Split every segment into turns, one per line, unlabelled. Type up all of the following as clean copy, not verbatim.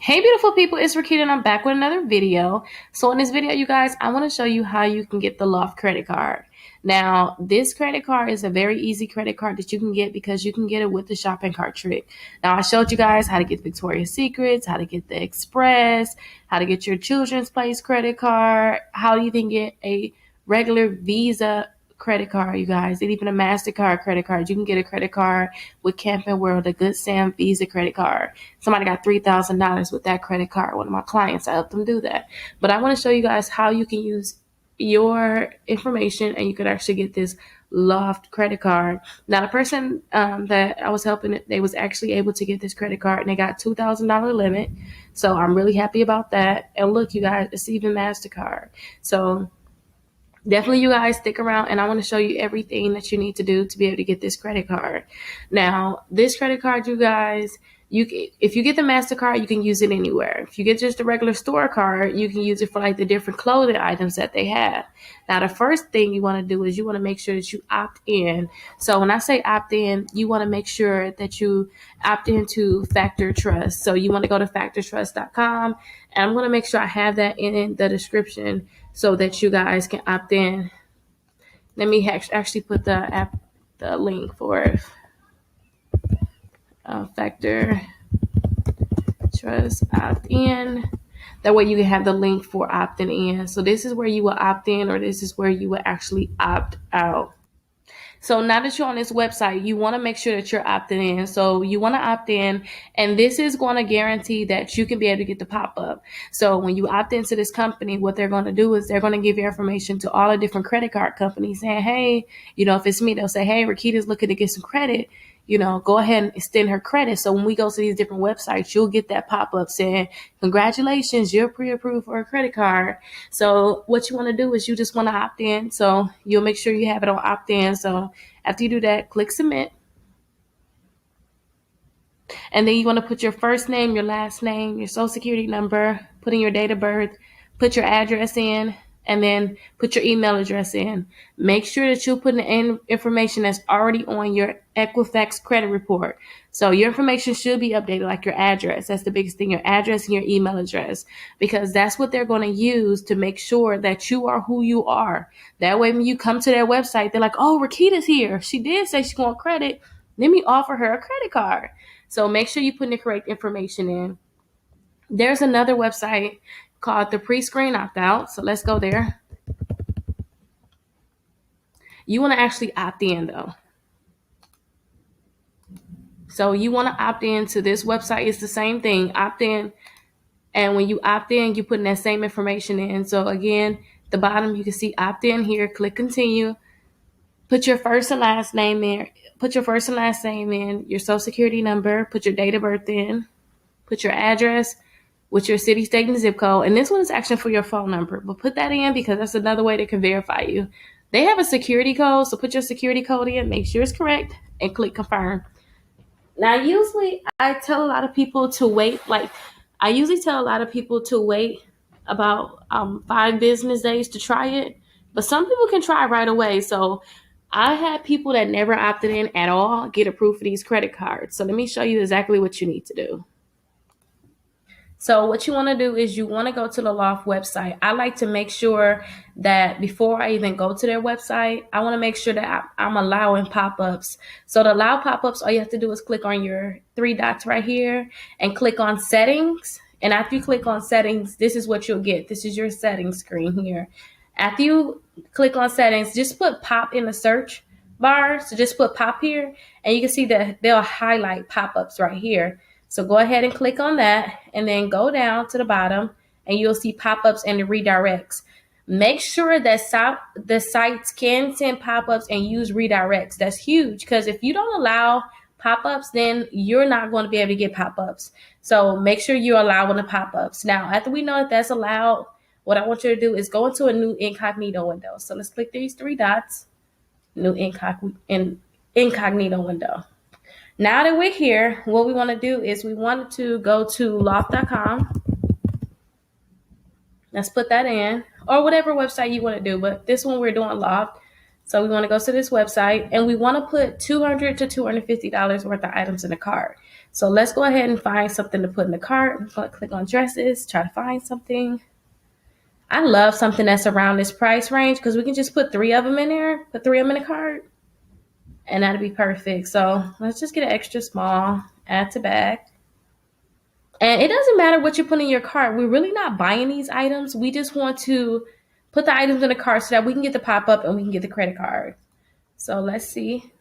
Hey beautiful people, it's Rickita and I'm back with another video. So in this video, you guys, I want to show you how you can get the Loft credit card. Now, this credit card is a very easy credit card that you can get because you can get it with the shopping cart trick. Now, I showed you guys how to get Victoria's Secrets, how to get the Express, how to get your children's place credit card, how you can get a regular Visa credit card, you guys, and even a Mastercard credit card. You can get a credit card with Camping World, a Good Sam Visa credit card. Somebody got $3,000 with that credit card. One of my clients, I helped them do that. But I want to show you guys how you can use your information and you could actually get this Loft credit card. Now, the person that I was helping, they was actually able to get this credit card and they got $2,000 limit. So I'm really happy about that. And look, you guys, it's even Mastercard. So definitely, you guys stick around and I want to show you everything that you need to do to be able to get this credit card. Now, this credit card, you guys, if you get the Mastercard, you can use it anywhere. If you get just a regular store card, you can use it for like the different clothing items that they have. Now, the first thing you want to do is you want to make sure that you opt in. So when I say opt in, you want to make sure that you opt into Factor Trust. So you want to go to factortrust.com, and I'm going to make sure I have that in the description so that you guys can opt in. Let me actually put the link for it. Factor Trust opt in. That way you can have the link for opting in. So this is where you will opt in, or this is where you will actually opt out. So now that you're on this website, you want to make sure that you're opting in. So you want to opt in, and this is going to guarantee that you can be able to get the pop-up. So when you opt into this company, what they're going to do is they're going to give your information to all the different credit card companies saying, hey, if it's me, they'll say, hey, Rickita's looking to get some credit. Go ahead and extend her credit. So when we go to these different websites, you'll get that pop-up saying, congratulations, you're pre-approved for a credit card. So what you want to do is you just want to opt in. So you'll make sure you have it on opt-in. So after you do that, click submit. And then you want to put your first name, your last name, your social security number, put in your date of birth, put your address in, and then put your email address in. Make sure that you put in information that's already on your Equifax credit report. So your information should be updated, like your address. That's the biggest thing, your address and your email address, because that's what they're going to use to make sure that you are who you are. That way, when you come to their website, they're like, oh, Rickita's here. She did say she wants credit. Let me offer her a credit card. So make sure you put the correct information in. There's another website called the pre-screen opt-out. So let's go there. You want to actually opt in though. So you want to opt in to this website. It's the same thing, opt in. And when you opt in, you put in that same information in. So again, the bottom, you can see opt in here, click continue, put your first and last name in, your social security number, put your date of birth in, put your address with your city, state, and zip code. And this one is actually for your phone number, but put that in because that's another way they can verify you. They have a security code, so put your security code in, make sure it's correct, and click confirm. Now, usually I tell a lot of people to wait, about 5 business days to try it, but some people can try right away. So I had people that never opted in at all get approved for these credit cards. So let me show you exactly what you need to do. So what you want to do is you want to go to the Loft website. I like to make sure that before I even go to their website, I want to make sure that I'm allowing pop-ups. So to allow pop-ups, all you have to do is click on your 3 dots right here and click on settings. And after you click on settings, this is what you'll get. This is your settings screen here. After you click on settings, just put pop in the search bar. So just put pop here, and you can see that they'll highlight pop-ups right here. So go ahead and click on that and then go down to the bottom and you'll see pop-ups and the redirects. Make sure that the sites can send pop-ups and use redirects. That's huge because if you don't allow pop-ups, then you're not going to be able to get pop-ups. So make sure you're allowing the pop-ups. Now, after we know that that's allowed, what I want you to do is go into a new incognito window. So let's click these 3 dots, new incognito window. Now that we're here, what we want to do is we want to go to loft.com. Let's put that in, or whatever website you want to do, but this one we're doing Loft. So we want to go to this website and we want to put $200 to $250 worth of items in the cart. So let's go ahead and find something to put in the cart. I'm going to click on dresses, try to find something. I love something that's around this price range because we can just put 3 of them in there, put 3 of them in the cart, and that'd be perfect. So let's just get an extra small, add to bag. And it doesn't matter what you put in your cart. We're really not buying these items. We just want to put the items in the cart so that we can get the pop-up and we can get the credit card. So let's see.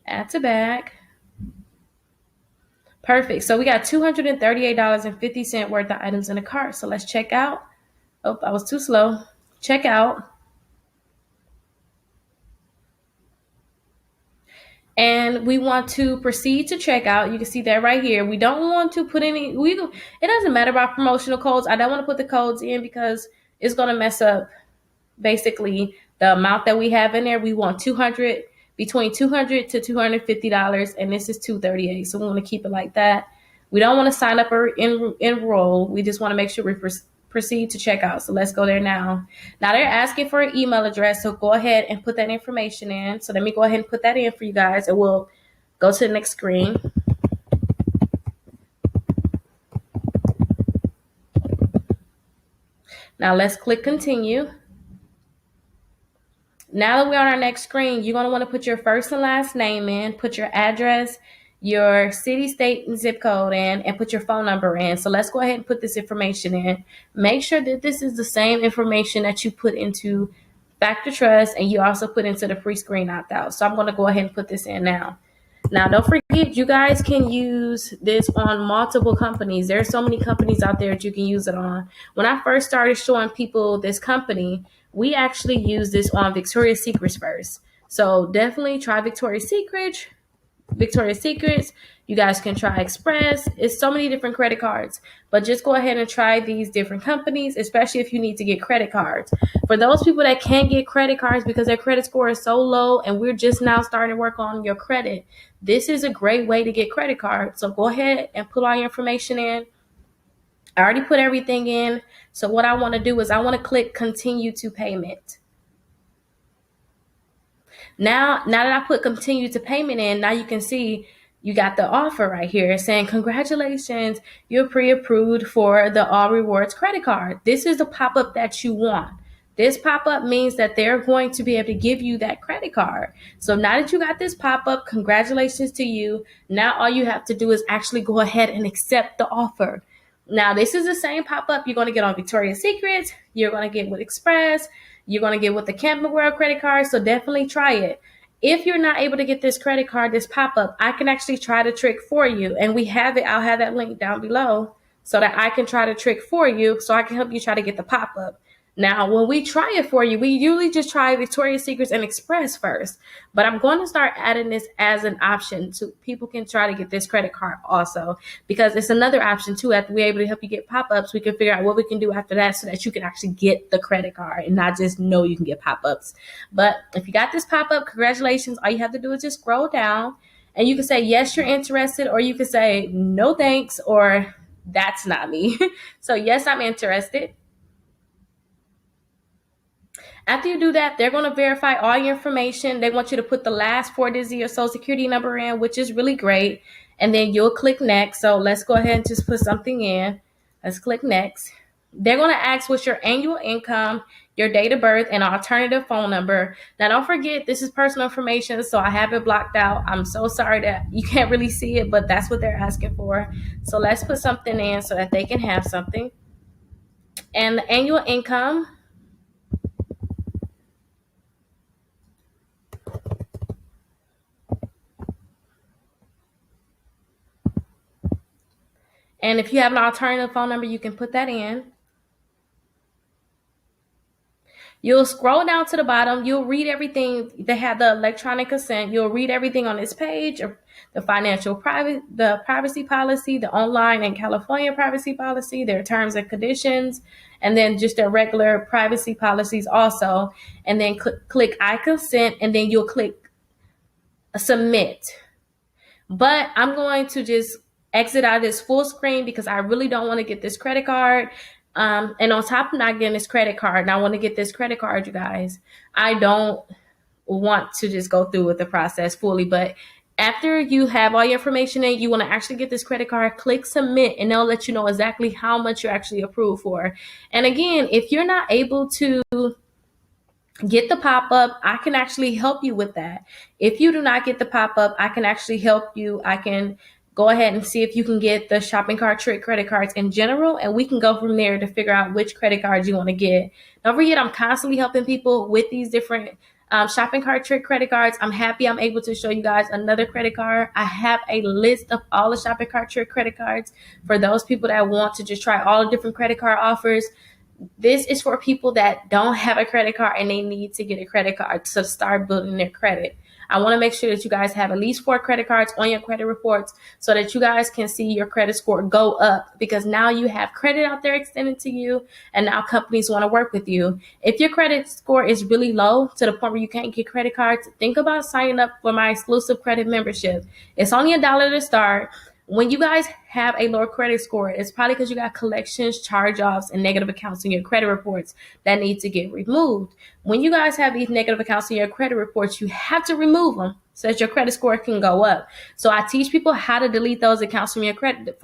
Add to bag. Perfect. So we got $238.50 worth of items in the cart. So let's check out. Oh, I was too slow. Check out. And we want to proceed to checkout. You can see that right here. We don't want to put any, it doesn't matter about promotional codes. I don't want to put the codes in because it's going to mess up basically the amount that we have in there. We want between $200 to $250, and this is $238. So we want to keep it like that. We don't want to sign up or enroll. We just want to make sure we proceed to checkout. So let's go there now. Now they're asking for an email address, so go ahead and put that information in. So let me go ahead and put that in for you guys, and we'll go to the next screen. Now let's click continue. Now that we're on our next screen, you're going to want to put your first and last name in, put your address, your city, state, and zip code in, and put your phone number in. So let's go ahead and put this information in. Make sure that this is the same information that you put into Factor Trust and you also put into the pre-screen opt-out. So I'm going to go ahead and put this in now. Now, don't forget, you guys can use this on multiple companies. There are so many companies out there that you can use it on. When I first started showing people this company, we actually used this on Victoria's Secrets first. So definitely try Victoria's Secrets. You guys can try Express. It's so many different credit cards, but just go ahead and try these different companies, especially if you need to get credit cards. For those people that can't get credit cards because their credit score is so low and we're just now starting to work on your credit, this is a great way to get credit cards. So go ahead and put all your information in. I already put everything in. So what I want to do is I want to click continue to payment. Now that I put continue to payment in, now you can see you got the offer right here saying, congratulations, you're pre-approved for the All Rewards credit card. This is the pop-up that you want. This pop-up means that they're going to be able to give you that credit card. So now that you got this pop-up, congratulations to you. Now all you have to do is actually go ahead and accept the offer. Now this is the same pop-up you're going to get on Victoria's Secret. You're going to get with Express. You're going to get with the Camping World credit card. So definitely try it. If you're not able to get this credit card, this pop-up, I can actually try the trick for you. And we have it. I'll have that link down below so that I can try the trick for you so I can help you try to get the pop-up. Now, when we try it for you, we usually just try Victoria's Secrets and Express first. But I'm going to start adding this as an option so people can try to get this credit card also, because it's another option too. After we're able to help you get pop-ups, we can figure out what we can do after that so that you can actually get the credit card and not just know you can get pop-ups. But if you got this pop-up, congratulations. All you have to do is just scroll down and you can say, yes, you're interested, or you can say, no, thanks, or that's not me. So yes, I'm interested. After you do that, they're going to verify all your information. They want you to put the last 4 digits of your social security number in, which is really great. And then you'll click next. So let's go ahead and just put something in. Let's click next. They're going to ask what's your annual income, your date of birth, and alternative phone number. Now, don't forget, this is personal information, so I have it blocked out. I'm so sorry that you can't really see it, but that's what they're asking for. So let's put something in so that they can have something. And the annual income. And if you have an alternative phone number, you can put that in. You'll scroll down to the bottom. You'll read everything. They have the electronic consent. You'll read everything on this page, the the privacy policy, the online and California privacy policy, their terms and conditions, and then just their regular privacy policies also. And then click I consent, and then you'll click submit. But I'm going to just exit out of this full screen because I really don't want to get this credit card. And on top of not getting this credit card, and I want to get this credit card, you guys, I don't want to just go through with the process fully. But After you have all your information in, you want to actually get this credit card, click submit, and they'll let you know exactly how much you're actually approved for. And again, if you're not able to get the pop-up, I can actually help you with that. If you do not get the pop-up, I can actually help you. I can go ahead and see if you can get the shopping cart trick credit cards in general, and we can go from there to figure out which credit cards you want to get. Don't forget, I'm constantly helping people with these different shopping cart trick credit cards. I'm happy I'm able to show you guys another credit card. I have a list of all the shopping cart trick credit cards for those people that want to just try all the different credit card offers. This is for people that don't have a credit card and they need to get a credit card to start building their credit. I want to make sure that you guys have at least 4 credit cards on your credit reports so that you guys can see your credit score go up, because now you have credit out there extended to you and now companies want to work with you. If your credit score is really low to the point where you can't get credit cards, think about signing up for my exclusive credit membership. It's only $1 to start. When you guys have a lower credit score, it's probably because you got collections, charge-offs, and negative accounts in your credit reports that need to get removed. When you guys have these negative accounts in your credit reports, you have to remove them so that your credit score can go up. So I teach people how to delete those accounts from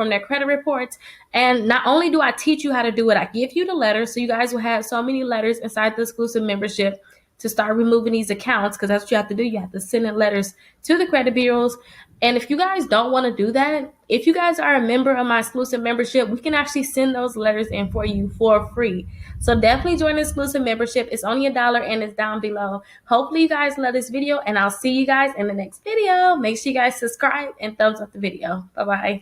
their credit reports. And not only do I teach you how to do it, I give you the letters, so you guys will have so many letters inside the exclusive membership to start removing these accounts, because that's what you have to do. You have to send in letters to the credit bureaus. And if you guys don't want to do that, if you guys are a member of my exclusive membership, we can actually send those letters in for you for free. So definitely join the exclusive membership. It's only $1 and it's down below. Hopefully you guys love this video, and I'll see you guys in the next video. Make sure you guys subscribe and thumbs up the video. Bye-bye.